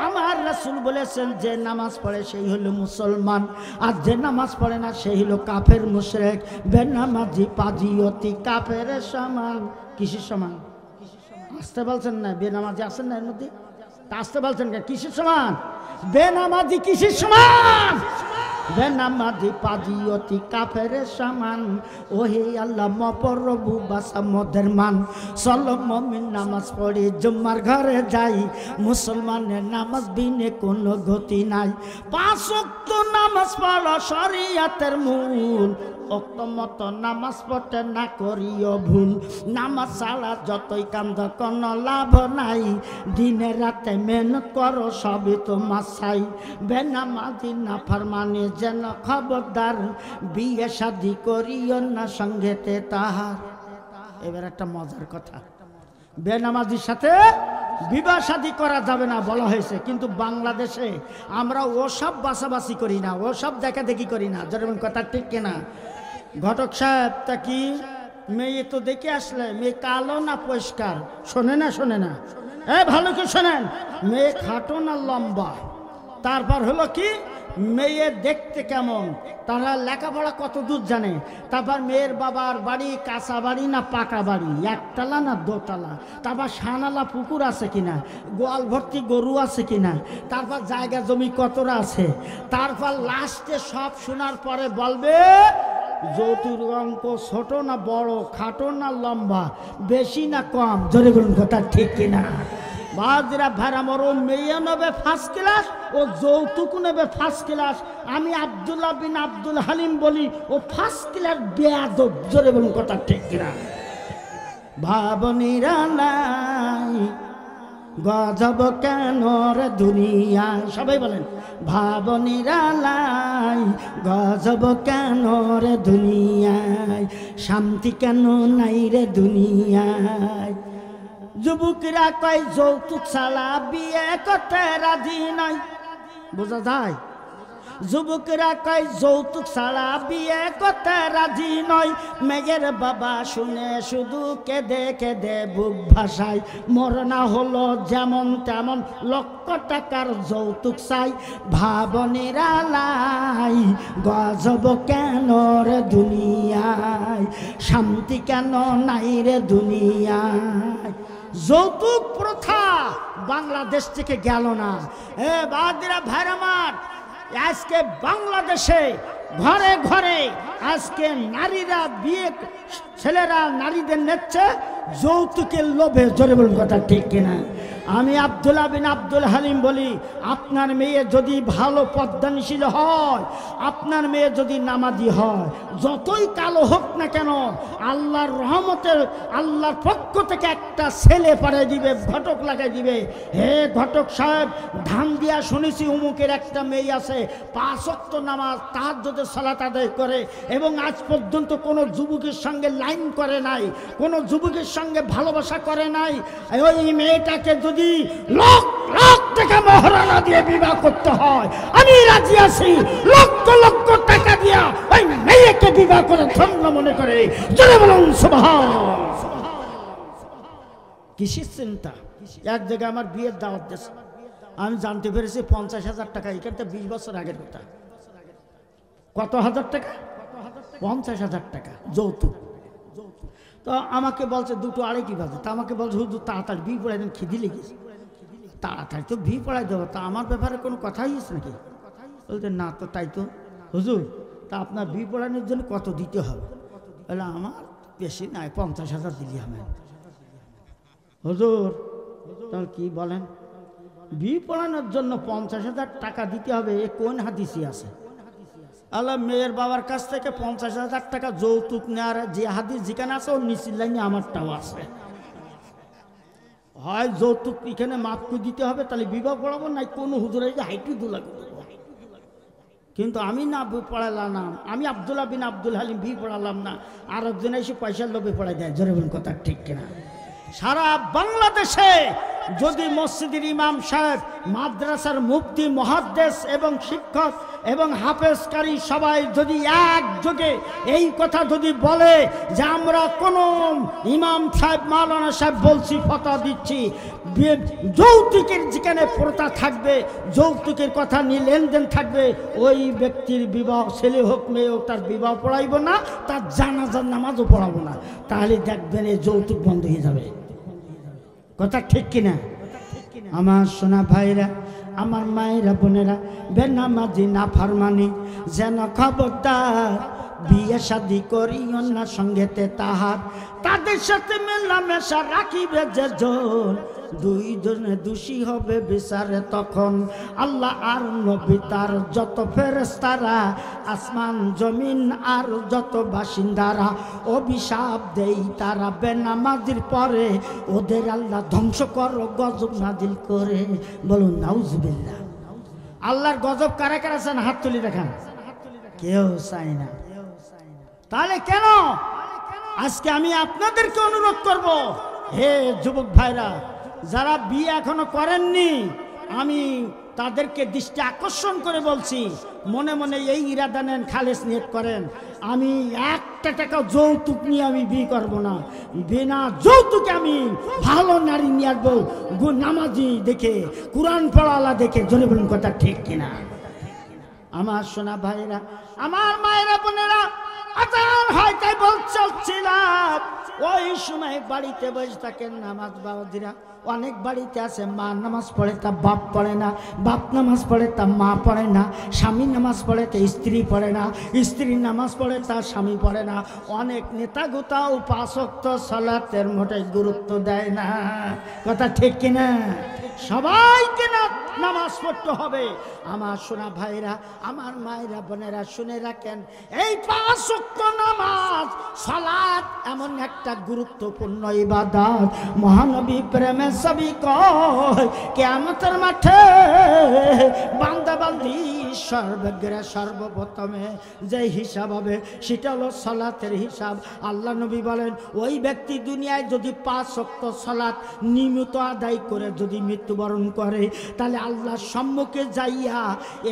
আমার রাসূল বলেছেন যে নামাজ পড়ে সেই হলো মুসলমান, আর যে নামাজ পড়ে না সেই হলো কাফের মুশরিক। বেনামাজি পাজি অতি কাফেরের সমান। কিসের সমান? আসতে বলছেন না? বেনামাজি আছেন না এর মধ্যে? তা আসতে বলছেন কিসের সমান? বেনামাজি কিসের সমান? বেনামাজি পাজি অতি কাফের সামান, ওহে আল্লাহ মপরবু বাসা মদের মান। চলো মুমিন নামাজ পড়ি জুম্মার ঘরে যাই, মুসলমানের নামাজ বিনে কোনো গতি নাই। 5 ওয়াক্ত নামাজ পড়া শরিয়াতের মূল, ওক্ত মতো নামাজ পড়তে না করিও ভুল। নামাজ ছাড়া যতই কান্দ কোনো লাভ নাই, দিনে রাতে মেহনত করো সবই তোমার চাই। বেনামাজি নাফরমানি যেন খবরদার, বিয়ে শাদি করিও না সঙ্গেতে তাহার। এবার একটা মজার কথা, বেনামাজির সাথে বিবাহ শাদী করা যাবে না বলা হয়েছে, কিন্তু বাংলাদেশে আমরা ওসব বাছাবাছি করি না, ওসব দেখা দেখি করি না। যেমন কথা ঠিক কিনা? ঘটক সাহেব তা কি মেয়ে তো দেখে আসলে, মেয়ে কালো না পরিষ্কার? শোনে না শোনে না? ভালো করে শোনেন, মেয়ে খাটো না লম্বা? তারপর হলো কি মেয়ে দেখতে কেমন, তারা লেখাপড়া কত দূর জানে, তারপর মেয়ের বাবার বাড়ি কাঁচা বাড়ি না পাকা বাড়ি, একতলা না দোতলা, তারপর সানালা পুকুর আছে কিনা, গোয়াল ভর্তি গরু আছে কিনা, তারপর জায়গা জমি কতটা আছে, তারপর লাস্টে সব শোনার পরে বলবে যৌতুর অঙ্ক ছোট না বড়, খাটো না লম্বা, বেশি না কম। জোরে বলুন কথা ঠিক কিনা? বাজরা ভাড়া মরো মেয়ে নেবে 1st ক্লাস, ও যৌতুক নেবে 1st ক্লাস। আমি আব্দুল্লাহ বিন আব্দুল হালিম বলি ও 1st ক্লাস বেয়াদব। জোরে বলুন কথা ঠিক কিনা? ভাবনিরা নাই গজব কেন রে দুনিয়ায়, সবাই বলেন ভাবনিরা নাই গজব কেন রে দুনিয়ায়, শান্তি কেন নাই রে দুনিয়ায়। যুবকরা কয় যৌতুক ছাড়া বিয়ে করতে রাজি নাই, বোঝা যায়? যুবকরা কয় যৌতুক ছাড়া বিয়ে করতে রাজি নয়। মেয়ের বাবা শুনে শুধু কেঁদে কেঁদে বুক ভাসায়, মরনা হলো যেমন তেমন লক্ষ টাকার যৌতুক চাই। ভাবনিরা লাই গজব কেন রে দুনিয়ায়, শান্তি কেন নাই রে দুনিয়ায়। যৌতুক প্রথা বাংলাদেশ থেকে গেল না। বাদিরা ভাইরা আমার, আজকে বাংলাদেশে ঘরে ঘরে আজকে নারীরা বিয়ে, ছেলেরা নারীদের নিচ্ছে যৌতুকের লোভে। জোরে বলুন কথা ঠিক কিনা? আমি আব্দুল্লাহ বিন আব্দুল হালিম বলি, আপনার মেয়ে যদি ভালো পদ্মানিশীল হয়, আপনার মেয়ে যদি নামাজি হয়, যতই কালো হোক না কেন, আল্লাহর রহমতের আল্লাহর পক্ষ থেকে একটা ছেলে পাঠিয়ে দিবে, ঘটক লাগাই দিবে। হে ঘটক সাহেব, ধান দিয়া শুনেছি অমুকের একটা মেয়ে আছে, 5 ওয়াক্ত নামাজ তাহাজ্জুদের সালাত আদায় করে, এবং আজ পর্যন্ত কোনো যুবকের সঙ্গে লাইন করে নাই, কোনো যুবকের সঙ্গে ভালোবাসা করে নাই। ওই মেয়েটাকে যদি লাখ লাখ টাকা মহারণা দিয়ে বিবাহ করতে হয়, আমি রাজি আছি। লক্ষ লক্ষ টাকা দিয়া ওই মেয়েকে বিবাহ করে ধন্য মনে করে। জোরে বলুন সুবহান। কিসের চিন্তা? এক জায়গায় আমার বিয়ের দাওয়াত দিয়েছে, আমি জানতে পেরেছি 50,000 টাকা। এখানটা 20 বছর আগের কথা। কত হাজার টাকা? 50,000 টাকা যৌতুক। তো আমাকে বলছে 2টো আড়াইটি বাজে, তা আমাকে বলছে হুজুর তাড়াতাড়ি বিয়ে পড়াই দেন, খিদি লেগেছে। তাড়াতাড়ি তো বিয়ে পড়াই দেবো, তা আমার ব্যাপারে কোনো কথাই আছে নাকি? বলতে না তো তাই তো হুজুর, তা আপনার বিয়ে পড়ানোর জন্য কত দিতে হবে? বলে আমার বেশি নাই, 50,000 দিলি হবে। হুজুর তাহলে কি বলেন? বিয়ে পড়ানোর জন্য 50,000 টাকা দিতে হবে, এ কোন হাদিসে আছে? আল্লাহ মেয়ের বাবার কাছ থেকে 50,000 টাকা যৌতুক নেওয়ার যে হাদিস যেখানে আছে, ওর নিচের লাইনে আমারটাও আছে। হয় যৌতুক এখানে মাফ করে দিতে হবে, তাহলে বিবাহ পড়াবো, নাই কোনো হুজুর যে হাইটু দুলা করবো। কিন্তু আমি না পড়ালাম না, আমি আব্দুল্লাহ বিন আব্দুল হালিম বিয়ে পড়ালাম না, আর একজন এসে পয়সার লোভে পড়াই দেয়। জোরে বলুন কথা ঠিক কিনা? সারা বাংলাদেশে যদি মসজিদের ইমাম সাহেব, মাদ্রাসার মুফতি, মুহাদ্দিস এবং শিক্ষক এবং হাফেজকারী সবাই যদি একযোগে এই কথা যদি বলে যে আমরা কোন ইমাম সাহেব, মাওলানা সাহেব বলছি, ফতোয়া দিচ্ছি, যৌতুকের যেখানে প্রথা থাকবে, যৌতুকের কথা নিয়ে লেনদেন থাকবে, ওই ব্যক্তির বিবাহ, ছেলে হোক মেয়ে হোক, তার বিবাহ পড়াইব না, তার জানাজার নামাজও পড়াবো না। তাহলে দেখবেন এই যৌতুক বন্ধ হয়ে যাবে। কথা ঠিক কিনা? আমার সোনা ভাইরা, আমার মায়েরা বোনেরা, বেনামাজি না ফারমানি যেন খবরদার বিয়ে শাদি করিও না সঙ্গেতে তাহার, তাদের সাথে মেলামেশা রাখিবে যে জন, দুইজনে দোষী হবে বিচারে তখন। আল্লাহ আর নবী তার যত ফেরেশতারা, আসমান জমিন আর যত বাসিন্দারা অভিশাপ দেই তারা বেনামাজির পরে, ওদের আল্লাহ ধ্বংস কর গজব নাজিল করে। বলুন নাউজুবিল্লাহ। আল্লাহর গজব কারা কারা চান? হাত তুলি দেখান। কেউ চায় না। তাহলে কেন? আজকে আমি আপনাদেরকে অনুরোধ করব, হে যুবক ভাইরা, যারা বিয়ে এখনো করেননি, আমি তাদেরকে দৃষ্টি আকর্ষণ করে বলছি, মনে মনে এই ইরাদা নেন, খালেস নিয়ত করেন, আমি একটা টাকা যৌতুক নিয়ে আমি বিয়ে করব না, বিনা যৌতুকে আমি ভালো নারী নিয়ে আসবো, নামাজি দেখে, কোরআন পড়ালা দেখে। জোরে বলুন কথা ঠিক কিনা? আমার সোনা ভাইরা, আমার মায়েরা বোনেরা, আজান হয় তাই বলছিলাম, ওই সময় বাড়িতে বসে থাকেন নামাজ বাবাজিরা। অনেক বাড়িতে আছে মা নামাজ পড়ে তা বাপ পড়ে না, বাপ নামাজ পড়ে তা মা পড়ে না, স্বামী নামাজ পড়ে তা স্ত্রী পড়ে না, স্ত্রী নামাজ পড়ে তা স্বামী পড়ে না। অনেক নেতা গোতাও 5 ওয়াক্ত সালাতের মোটে গুরুত্ব দেয় না। কথা ঠিক কিনা? সবাইকে না নামাজ পড়তে হবে। আমার সোনা ভাইরা, আমার মায়েরা বোনেরা, শুনে রাখেন, এই 5 ওয়াক্ত নামাজ সালাত এমন একটা গুরুত্বপূর্ণ ইবাদত, মহানবী প্রেমে সবই কয় কিয়ামতের মাঠে বান্দা বান্দি সর্বগ্রে সর্বপ্রথমে যে হিসাব হবে সেটা হলো সালাতের হিসাব। আল্লাহ নবী বলেন, ওই ব্যক্তি দুনিয়ায় যদি 5 ওয়াক্ত সালাত নিয়মিত আদায় করে যদি মৃত্যুবরণ করে, তাহলে আল্লাহর সম্মুখে যাইয়া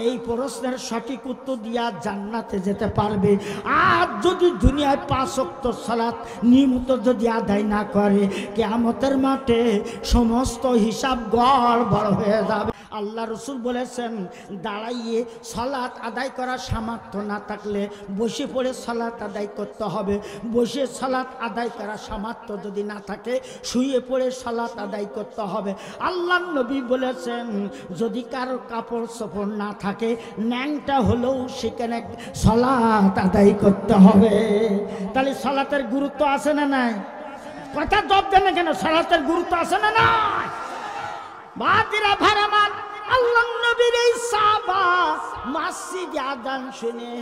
এই প্রশ্নের সঠিক উত্তর দিয়া জান্নাতে যেতে পারবে। আর যদি দুনিয়ায় 5 ওয়াক্ত সালাত নিয়মিত যদি আদায় না করে, কিয়ামতের মাঠে সমস্ত হিসাব গড়বড় হয়ে যাবে। আল্লাহ রসুল বলেছেন, দাঁড়াইয়ে সালাত আদায় করার সামর্থ্য না থাকলে বসে পড়ে সালাত আদায় করতে হবে, বসে সালাত আদায় করার সামর্থ্য যদি না থাকে শুয়ে পড়ে সালাত আদায় করতে হবে। আল্লাহ নবী বলেছেন, যদি কারো কাপড় চোপড় না থাকে, ন্যাংটা হলেও সেখানে সালাত আদায় করতে হবে। তাহলে সালাতের গুরুত্ব আছে না নাই? কথা জব দেন না কেন? সালাতের গুরুত্ব আছে না নাই? বাতিরা ভারামান, আল্লাহ নবীর এই সাহাবা মসজিদে আযান শুনে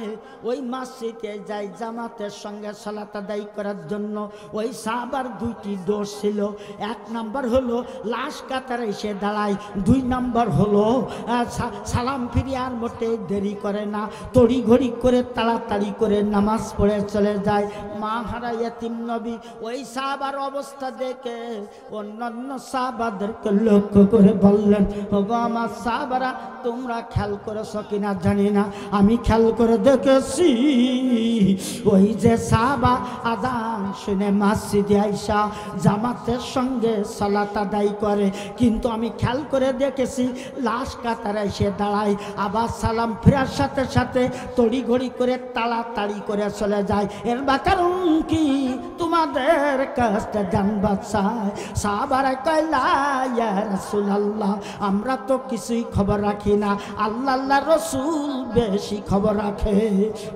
ওই মসজিদে যায় জামাতের সঙ্গে সালাত আদায় করার জন্য। ওই সাহাবার 2টি দোষ ছিল। 1 নাম্বার হলো লাশ কাতারে এসে দাঁড়ায়, 2 নাম্বার হলো সালাম ফিরিয়ার মোটে দেরি করে না, তড়িঘড়ি করে তাড়াতাড়ি করে নামাজ পড়ে চলে যায়। মা হারা ইয়াতিম নবী ওই সাহাবার অবস্থা দেখে অন্যান্য সাহাবাদেরকে লক্ষ্য করে বললেন, ওগো আমার সাহাবারা, তোমরা খেয়াল করেছো কিনা জানি না, আমি খেয়াল করে দেখেছি ওই যে সাহাবা আযান শুনে মসজিদে আইসা জামাতের সঙ্গে সালাত আদায় করে, কিন্তু আমি খেয়াল করে দেখেছি লাশ কাতারে এসে দাঁড়ায়, আবার সালাম ফেরার সাথে সাথে তড়িঘড়ি করে তাড়াতাড়ি করে চলে যায়। এর কারণ কি তোমাদের কাছে জানবার চাই। সাহাবারা কইলা, ইয়া রাসূলুল্লাহ, আমরা তো কিছুই খবর রাখি না, আল্লাহ আল্লাহ রসুল বেশি খবর রাখে।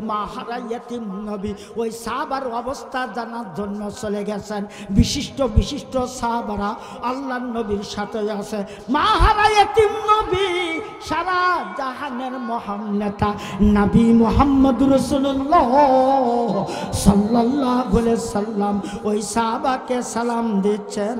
মা হারা ইয়াতিম নবী ওই সাহাবার অবস্থা জানার জন্য চলে গেছেন। বিশিষ্ট বিশিষ্ট সাহাবারা আল্লাহ নবীর সাথে আছে। মা হারা ইয়াতিম নবী সারা জাহানের মহান নেতা নবী মুহাম্মদ রাসূলুল্লাহ সাল্লাল্লাহু আলাইহি সাল্লাম ওই সাহাবাকে সালাম দিচ্ছেন,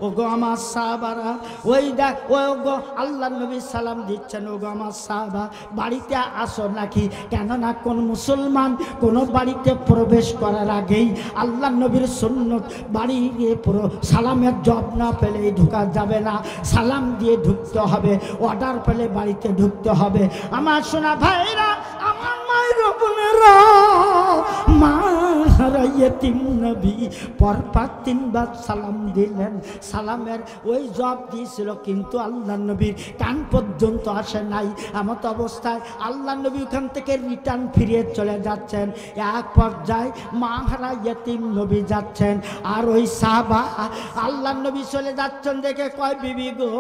ওগো আমার সাহাবারা, ওই দেখ ওগো আল্লাহ নবী সালাম দিচ্ছেন, ওগো আমার সাহাবা, বাড়িতে আসো নাকি? কেননা কোন মুসলমান কোন বাড়িতে প্রবেশ করার আগেই আল্লাহ নবীর সুন্নত, বাড়ি গিয়ে পুরো সালামের জব না পেলে ঢোকা যাবে না, সালাম দিয়ে ঢুকতে হবে, অর্ডার পেলে বাড়িতে ঢুকতে হবে। আমার সোনা ভাইরা, আমার মায়ের বোনেরা, মা হারাইয়ে ইয়েতিম নবী পরপর 3 বার সালাম দিলেন। সালামের ওই জবাব দিয়েছিল, কিন্তু আল্লাহ নবীর কান পর্যন্ত আসে নাই। এমত অবস্থায় আল্লাহ নবী ওখান থেকে রিটার্ন ফিরে চলে যাচ্ছেন। এক পর্যায়ে মাহারা ইয়েতিম নবী যাচ্ছেন, আর ওই সাহাবা আল্লাহ নবী চলে যাচ্ছেন দেখে কয়, বিবি গো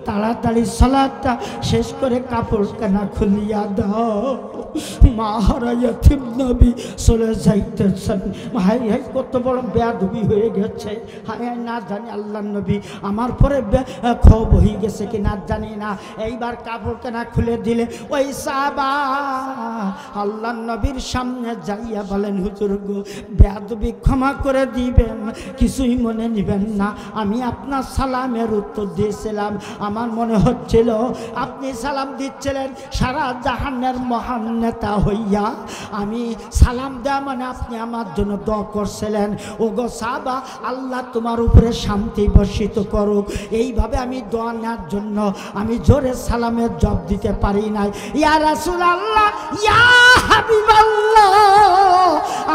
তাড়াতাড়ি সালাতটা শেষ করে কাপড় কানা খুলিয়া দাও। মাহারা ইয়েতিম নবী চলে যাইতেছেন। হাই হাই কত বড় বেয়াদবি হয়ে গেছে। হাই হাই না জানি আল্লাহ নবী আমার পরে ক্ষোভ হয়ে গেছে কি না জানি না। এইবার কাপড় কানা খুলে দিলে ওই সাহাবা আল্লাহ নবীর সামনে যাইয়া বলেন, হুজুর গো বেয়াদবি ক্ষমা করে দিবেন, কিছুই মনে নিবেন না। আমি আপনার সালামের উত্তর দিয়েছিলাম। আমার মনে হচ্ছিল আপনি সালাম দিচ্ছিলেন সারা জাহানের মহান নেতা হইয়া। আমি সালাম দেওয়া মানে আপনি আমার জন্য দোয়া করছিলেন। ও গো সাহাবা, আল্লাহ তোমার উপরে শান্তি বর্ষিত করুক, এইভাবে আমি দোয়া নেওয়ার জন্য আমি জোরে সালামের জবাব দিতে পারি নাই। ইয়া রাসূলুল্লাহ, ইয়া হাবিবাল্লাহ,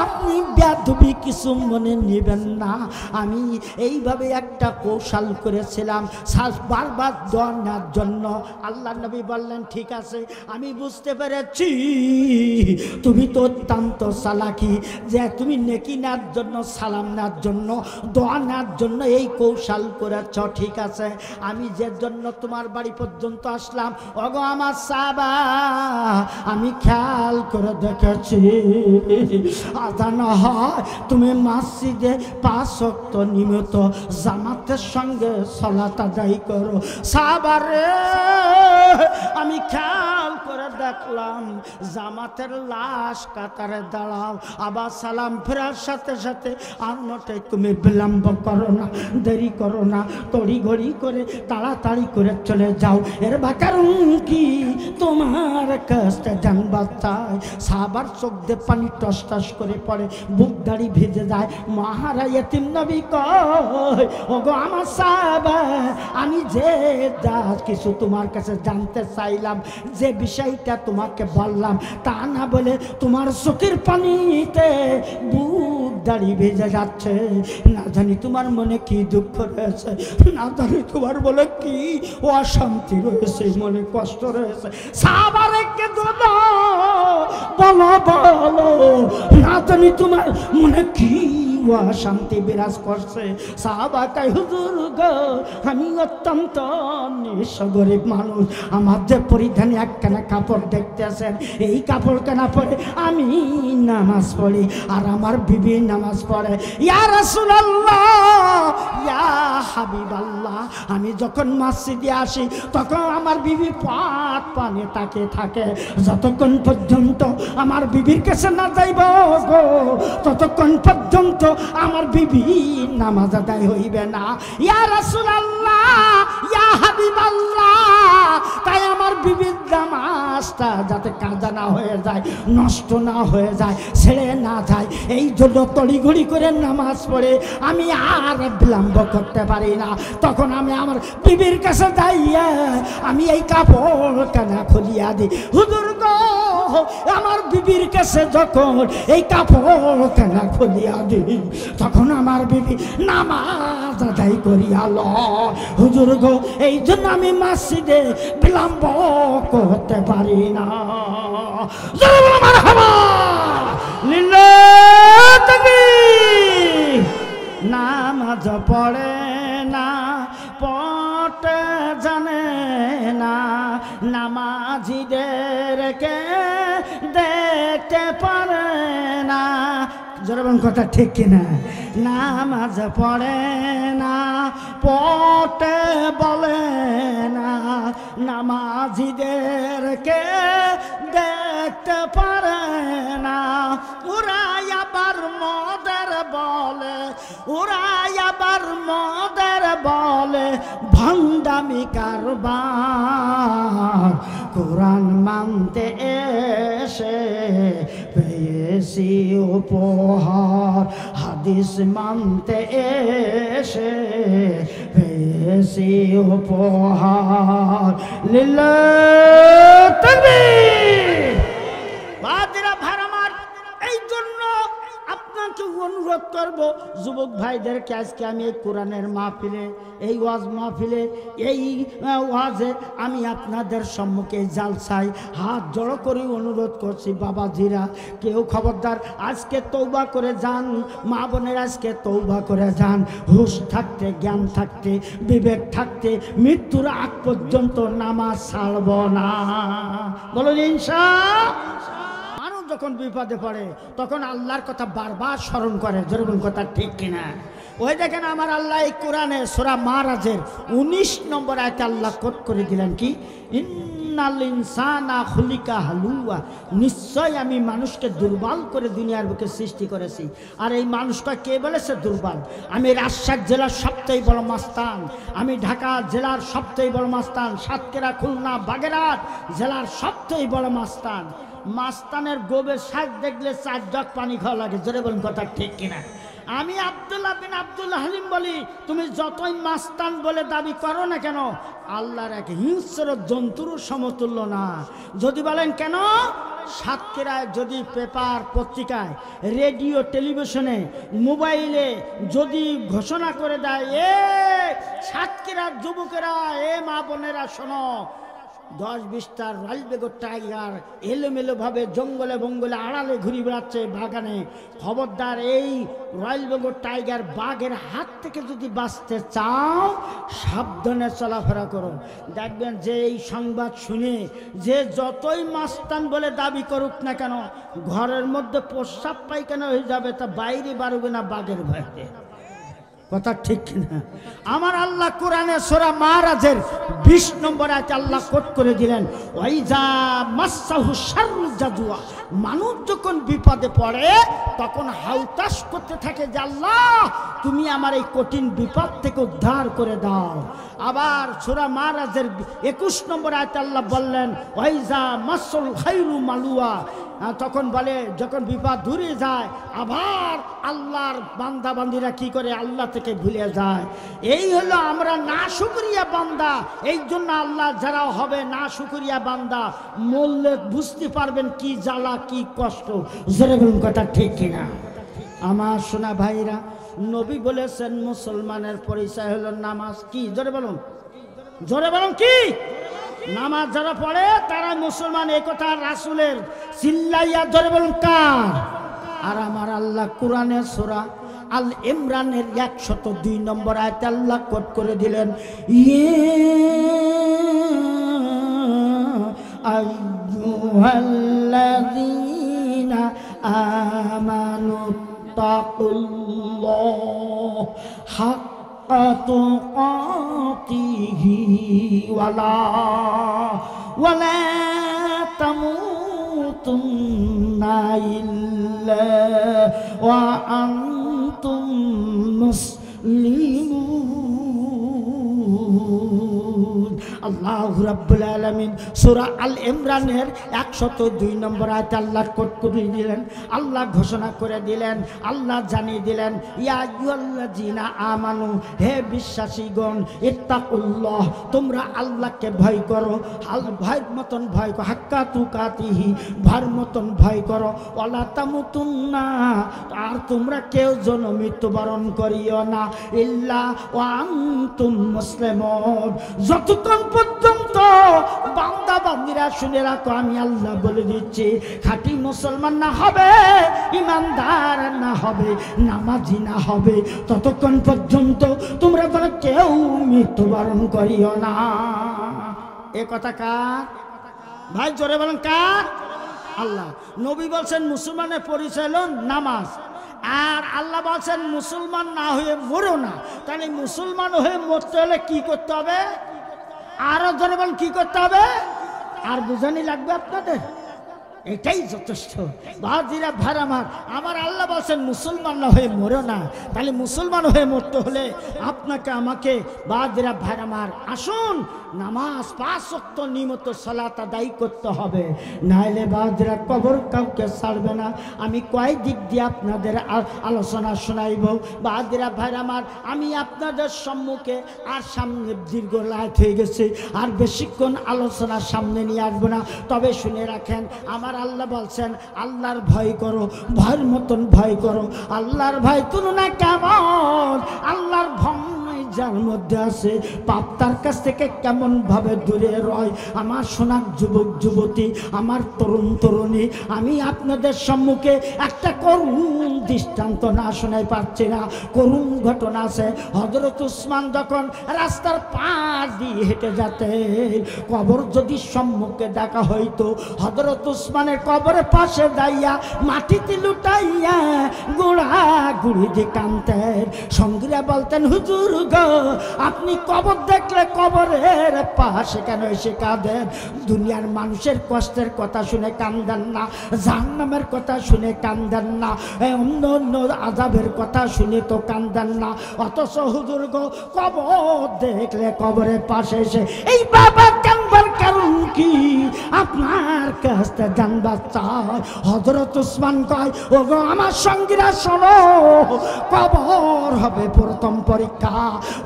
আপনি বেয়াদবি কিছু মনে নেবেন না। আমি এইভাবে একটা কৌশল করেছিলাম বারবার দোয়া নেওয়ার জন্য। আল্লাহ নবী বললেন, ঠিক আছে আমি বুঝতে পেরেছি তুমি তো অত্যন্ত চালাকি, যে তুমি নেকি নেওয়ার জন্য, সালাম নেওয়ার জন্য, দোয়া নেওয়ার জন্য এই কৌশল করেছ। ঠিক আছে, আমি যে জন্য তোমার বাড়ি পর্যন্ত আসলাম, ওগো আমার সাহাবা, আমি খেয়াল করে দেখেছি আজান হয় তুমি মসজিদে 5 ওয়াক্ত নিয়মিত জামাতের সঙ্গে সালাত আদায় করো। সাহাবা রে, আমি খেয়াল করে দেখলাম জামাতের লাশ কাতারে দাঁড়াও, আবার সালাম ফেরার সাথে সাথে আর মোটে তুমি বিলম্ব করো না, দেরি করো না, তড়িঘড়ি করে তাড়াতাড়ি করে চলে যাও। এর কারণ কি তোমার কাছে জানবার চাই। সাহাবার চোখ দিয়ে পানি টস টস করে পড়ে, বুক দাড়ি ভিজে যায়। মাহারা ইয়েতিম নবী কয়, ওগো আমার সাহাবা, আমি যে যা কিছু তোমার কাছে জানতে চাইলাম, যে বিষয়টা তোমাকে বললাম, তা না বলে তোমার চোখের পানিতে বুক দাড়ি ভেজে যাচ্ছে। না জানি তোমার মনে কি দুঃখ রয়েছে, না জানি তোমার বলে কি অশান্তি রয়েছে, মনে কষ্ট রয়েছে। সাহাবারে কে বলো বলো, না জানি তোমার মনে কি শান্তি বিরাজ করছে। সাহাবা কয়, হুজুর গো, আমি অত্যন্ত নিঃস্ব গরিব মানুষ, আমার যে পরিধানে একখানা কাপড় দেখতেছেন, এই কাপড় কেনা পরে আমি নামাজ পড়ি আর আমার বিবি নামাজ পড়ে। ইয়া রাসূলুল্লাহ, ইয়া হাবিবাল্লাহ, আমি যখন মসজিদে আসি তখন আমার বিবি পানি তাকিয়ে থাকে। যতক্ষণ পর্যন্ত আমার বিবির কাছে না যাইব গো, ততক্ষণ পর্যন্ত আমার বিবি নামাজ আদায় হইবে না। ইয়া রাসূলুল্লাহ, ইয়া হাবিবাল্লাহ, তাই আমার বিবির নামাজটা যাতে কাজা না হয়ে যায়, নষ্ট না হয়ে যায়, ছেড়ে না যায়, এই জন্য তড়িঘড়ি করে নামাজ পড়ে আমি আর বিলম্ব করতে পারি না। তখন আমি আমার বিবির কাছে যাইয়া আমি এই কাপড় কানা খুলিয়া দিই। হুজুর গো, আমার বিবির কাছে যখন এই কাপড় কানা খুলিয়া দিই, তখন আমার বিবি নামাজ আদায় করিয়া লয়। হুজুর গো, এই জন্য আমি মসজিদে বিলম্ব করতে পারি না। মারহাবা, লিল্লাহ তাকবীর। নামাজ পড়ে না, পড়তে জানে না, নামাজিদেরকে দেখতে পারে না। জোরবান কথা ঠিক কিনা? নামাজ পড়ে না, পড়তে বলে না, নামাজিদেরকে দেখতে পারে না। ওরা আবার মদের বলে, ওরা আবার মদের বলে ভণ্ডামি কারবার। কোরআন মানতে এসে পেয়েছি উপহার, হাদিস মানতে এসে পেয়েছি উপহার। লিল্লাহ তাকবীর। বাদিরা ভাই আমার, এই জন্য আপনাকে অনুরোধ করব যুবক ভাইদেরকে, আজকে আমি এই কোরআনের মাহফিলে, এই ওয়াজ মাহফিলে, এই ওয়াজে আমি আপনাদের সম্মুখে জালসায় হাত জড়ো করে অনুরোধ করছি, বাবাজিরা কেউ খবরদার আজকে তৌবা করে যান, মা বোনের আজকে তৌবা করে যান। হুশ থাকতে, জ্ঞান থাকতে, বিবেক থাকতে মৃত্যুর আগ পর্যন্ত নামাজ ছাড়ব না। বলুন ইনশাআল্লাহ। মানুষ যখন বিপদে পড়ে তখন আল্লাহর কথা বারবার স্মরণ করে, যেরকম কথা ঠিক কিনা? ওই দেখেন আমার আল্লাহ এই কোরআনে সূরা মারাজের 19 নম্বর আয়াতে আল্লাহ কোট করে দিলেন কি, ইন্নাল ইনসানা খুলিকা হালুয়া, নিশ্চয় আমি মানুষকে দুর্বল করে দুনিয়ার বুকে সৃষ্টি করেছি। আর এই মানুষটা কে বলেছে দুর্বল? আমি রাজশাহী জেলার সবচেয়ে বড় মাস্তান, আমি ঢাকা জেলার সবচেয়ে বড় মাস্তান, সাতক্ষীরা, খুলনা, বাগেরহাট জেলার সবচেয়ে বড় মাস্তান। মাস্তানের গোবের শাক দেখলে 4 জগ পানি খাওয়া লাগে, জোরে বলুন কথা ঠিক কিনা? আমি আব্দুল্লাহ বিন আব্দুল হালিম বলি, তুমি যতই মাস্তান বলে দাবি করো না কেন, আল্লাহর এক হিংস্র জন্তুর সমতুল্য না। যদি বলেন কেন? সাতক্ষীরায় যদি পেপার, পত্রিকায়, রেডিও, টেলিভিশনে, মোবাইলে যদি ঘোষণা করে দেয়, এ সাতক্ষীরার যুবকেরা, এ মা বোনেরা শোনো, 10-20টা রয়্যাল বেঙ্গল টাইগার এলোমেলোভাবে জঙ্গলে বঙ্গলে আড়ালে ঘুরে বেড়াচ্ছে বাগানে, খবরদার এই রয়্যাল বেঙ্গল টাইগার বাঘের হাত থেকে যদি বাঁচতে চাও সাবধানে চলাফেরা করো। দেখবেন যে এই সংবাদ শুনে যে যতই মাস্তান বলে দাবি করুক না কেন, ঘরের মধ্যে প্রস্রাব পায়খানা হয়ে যাবে, তা বাইরে বাড়বে না বাঘের ভয়ে। কথা ঠিক কিনা? আমার আল্লাহ কোরআনে সূরা মারাজের 20 নম্বর আয়াতে আল্লাহ কোট করে দিলেন, ওয়াইজা মাসসাহু শাররু জাজুয়া, মানুষ যখন বিপদে পড়ে তখন হাউতাস করতে থাকে যে আল্লাহ তুমি আমার এই কঠিন বিপদ থেকে উদ্ধার করে দাও। আবার সূরা মারাজের 21 নম্বর আয়াতে আল্লাহ বললেন, ওয়াইজা মাসসাল খায়রু মালুয়া, তখন বলে যখন বিপদ দূরে যায় আবার আল্লাহর বান্দা বান্দিরা কি করে? আল্লাহ থেকে ভুলে যায়। এই হলো আমরা না শুকরিয়া বান্দা। এই জন্য আল্লাহ যারা হবে না শুকরিয়া বান্দা, মরলে বুঝতে পারবেন কি জ্বালা, কি কষ্ট। জোরে বলুন কথা ঠিক কিনা? আমার সোনা ভাইরা, নবী বলেছেন মুসলমানের পরিচয় হলো নামাজ। কি? জোরে বলুন, জোরে বলুন কি? নামাজ যারা পড়ে তারা মুসলমান, এই কথা রাসূলের। চিল্লাইয়া জোরে বলুন কার? আর আমার আল্লাহ কোরআনে সূরা আল ইমরানের 102 নম্বর আয়াতে আল্লাহ কোট করে দিলেন, আইয়ুহাল্লাযীনা আমানু তাকুল্লাহ হাক্কা তুকাতিহি ওয়ালা তামুতুন্না ইল্লা ওয়া আনতুম মুসলিমুন। আল্লাহু রাব্বুল আলামিন সূরা আল ইমরানের 102 নম্বর আয়াতে আল্লাহ কোট করে দিলেন, আল্লাহ ঘোষণা করে দিলেন, আল্লাহ জানিয়ে দিলেন, ইয়া আইয়ুহাল্লাযীনা আমানু, হে বিশ্বাসীগণ, ইত্তাকুল্লাহ, তোমরা আল্লাহকে ভয় করো, ভয়ের মতন ভয় করো, হাক্কা তুকাতিহি, ভয়ের মতন ভয় করো, ওয়ালা তামুতুন্না, আর তোমরা কেউ যেন মৃত্যুবরণ করিও না, ইল্লা ওয়া আনতুম মুসলিমুন, যতক্ষণ পর্যন্ত বান্দা বান্দিরা শুনে রাখো, আমি আল্লাহ বলে দিচ্ছি, খাঁটি মুসলমান না হবে, ইমানদার না হবে, নামাজি না হবে, ততক্ষণ পর্যন্ত তোমরা যেন কেউ মৃত্যুবরণ করিও না। এ কথা কার ভাই? জোরে বলেন কার? আল্লাহ। নবী বলছেন মুসলমানের পরিচয় হলো নামাজ, আর আল্লাহ বলছেন মুসলমান না হয়ে মরো না। তাহলে মুসলমান হয়ে মরতে হলে কি করতে হবে? আরো জোরে বলেন কি করতে হবে? আর বুঝানি লাগবে আপনাদের? এটাই যথেষ্ট। বাজিরা ভার আমার আল্লাহ বলছেন মুসলমান না হয়ে মরো না। তাহলে মুসলমান হয়ে মরতে হলে আপনাকে আমাকে বাজিরা ভার আমার আসুন নামাজ 5 ওয়াক্ত নিয়মিত সালাত আদায় করতে হবে, নাইলে বাজিরা কবর কাউকে ছাড়বে না। আমি কয় দিক দিয়ে আপনাদের আলোচনা শোনাইব। বাজিরা ভার আমার, আমি আপনাদের সম্মুখে আর সামনে দীর্ঘ লাইট হয়ে গেছে, আর বেশিক্ষণ আলোচনা সামনে নিয়ে আসবো না। তবে শুনে রাখেন, আমার আমার আল্লাহ বলছেন আল্লাহর ভয় করো, ভয়ের মতন ভয় করো। আল্লাহর ভয় তুলনা কেমন, আল্লাহর ভয় যার মধ্যে আছে পাপ তার কাছ থেকে কেমন ভাবে দূরে রয়। আমার সোনার যুবক যুবতী, আমার তরুণ তরুণী, আমি আপনাদের সম্মুখে একটা করুণ দৃষ্টান্ত না শোনাই পারছি না। করুণ ঘটনা আছে। হযরত উসমান যখন রাস্তার পাশ দিয়ে হেঁটে যেতে, কবর যদি সম্মুখে দেখা হইতো, হযরত উসমানের কবরের পাশে যাইয়া মাটিতে লুটাইয়া গোড়া গুড়ি দিয়ে কাঁদতেন। সঙ্গীরা বলতেন হুজুর গো, আপনি কবর দেখলে কবরের পাশে কেন এসে কাঁদেন? দুনিয়ার মানুষের কষ্টের কথা শুনে কাঁদেন না, জাহান্নামের কথা শুনে কাঁদেন না, অন্য অন্য আযাবের কথা শুনে তো কাঁদেন না। অথচ হুজুর গো, কবর দেখলে কবরের পাশে এসে এই বাবা কাঁদবার কারণ কি আপনার কাছ থেকে জানবার চাই। হযরত উসমান কয়, ও গো আমার সঙ্গীরা শোনো, কবর হবে প্রথম পরীক্ষা।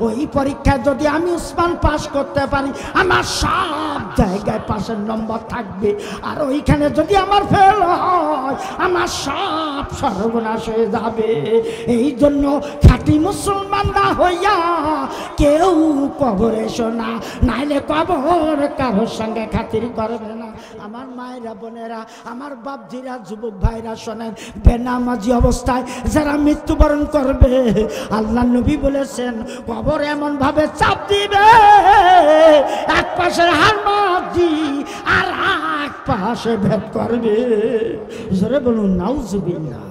ওই পরীক্ষায় যদি আমি উসমান পাস করতে পারি, আমার সব জায়গায় পাশের নম্বর থাকবে। আর ওইখানে যদি আমার ফেল হয়, আমার সব সর্বনাশ হয়ে যাবে। এই জন্য খাঁটি মুসলমান না হইয়া কেউ কবরে এসো না, নাইলে কবর কারোর সঙ্গে খাতির করবে না। আমার মায়েরা, বোনেরা, আমার বাপজিরা, যুবক ভাইরা শোনেন, বেনামাজি অবস্থায় যারা মৃত্যুবরণ করবে, আল্লাহ নবী বলেছেন কবর এমন ভাবে চাপ দিবে, এক পাশের হাড়মাজি আর এক পাশে ভেদ করবে। জোরে বলুন নাউজুবিল্লাহ।